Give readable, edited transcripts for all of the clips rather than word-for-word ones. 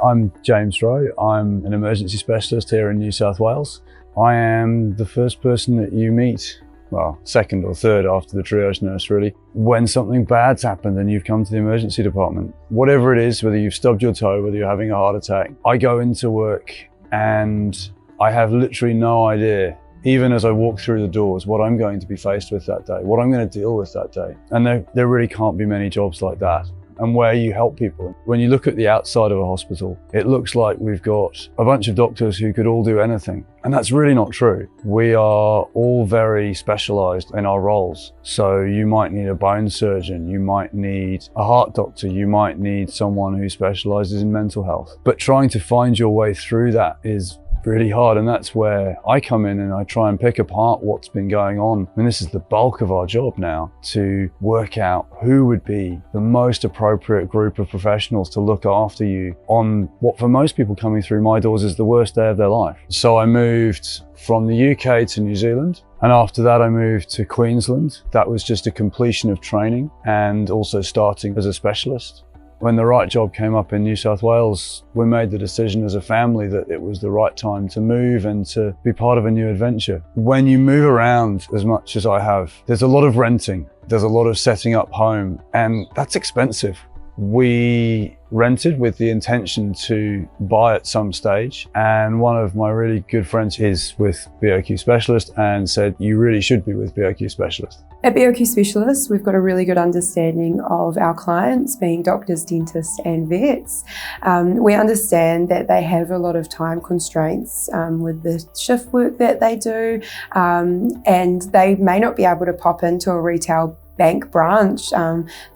I'm James Rowe. I'm an emergency specialist here in New South Wales. I am the first person that you meet, well, second or third after the triage nurse really, when something bad's happened and you've come to the emergency department. Whatever it is, whether you've stubbed your toe, whether you're having a heart attack, I go into work and I have literally no idea, even as I walk through the doors, what I'm going to be faced with that day, what I'm going to deal with that day. And there really can't be many jobs like that, and where you help people. When you look at the outside of a hospital, it looks like we've got a bunch of doctors who could all do anything. And that's really not true. We are all very specialized in our roles. So you might need a bone surgeon, you might need a heart doctor, you might need someone who specializes in mental health. But trying to find your way through that is really hard, and that's where I come in and I try and pick apart what's been going on. I mean, this is the bulk of our job now, to work out who would be the most appropriate group of professionals to look after you on what for most people coming through my doors is the worst day of their life. So I moved from the UK to New Zealand, and after that I moved to Queensland. That was just a completion of training and also starting as a specialist. When the right job came up in New South Wales, we made the decision as a family that it was the right time to move and to be part of a new adventure. When you move around as much as I have, there's a lot of renting, there's a lot of setting up home, and that's expensive. We rented with the intention to buy at some stage, and one of my really good friends is with BOQ Specialist and said, you really should be with BOQ Specialist. At BOQ Specialist, we've got a really good understanding of our clients, being doctors, dentists and vets. We understand that they have a lot of time constraints with the shift work that they do, and they may not be able to pop into a retail bank branch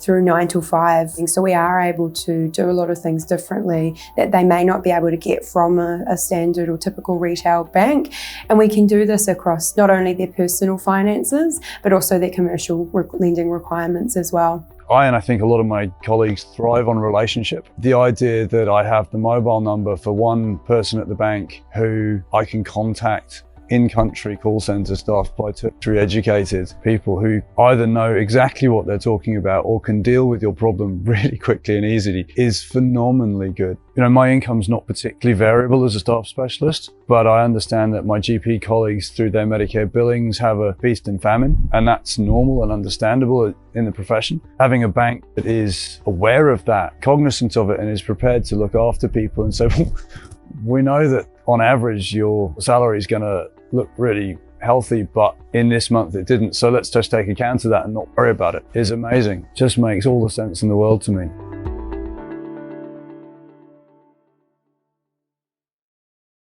through 9 till 5. So we are able to do a lot of things differently that they may not be able to get from a standard or typical retail bank. And we can do this across not only their personal finances, but also their commercial lending requirements as well. I think a lot of my colleagues thrive on relationship. The idea that I have the mobile number for one person at the bank who I can contact, in-country call centre staff by tertiary educated people who either know exactly what they're talking about or can deal with your problem really quickly and easily is phenomenally good. You know, my income's not particularly variable as a staff specialist, but I understand that my GP colleagues through their Medicare billings have a feast and famine, and that's normal and understandable in the profession. Having a bank that is aware of that, cognizant of it, and is prepared to look after people and say, well, we know that on average your salary is going to look really healthy, but in this month it didn't, so let's just take account of that and not worry about it, is amazing. Just makes all the sense in the world to me.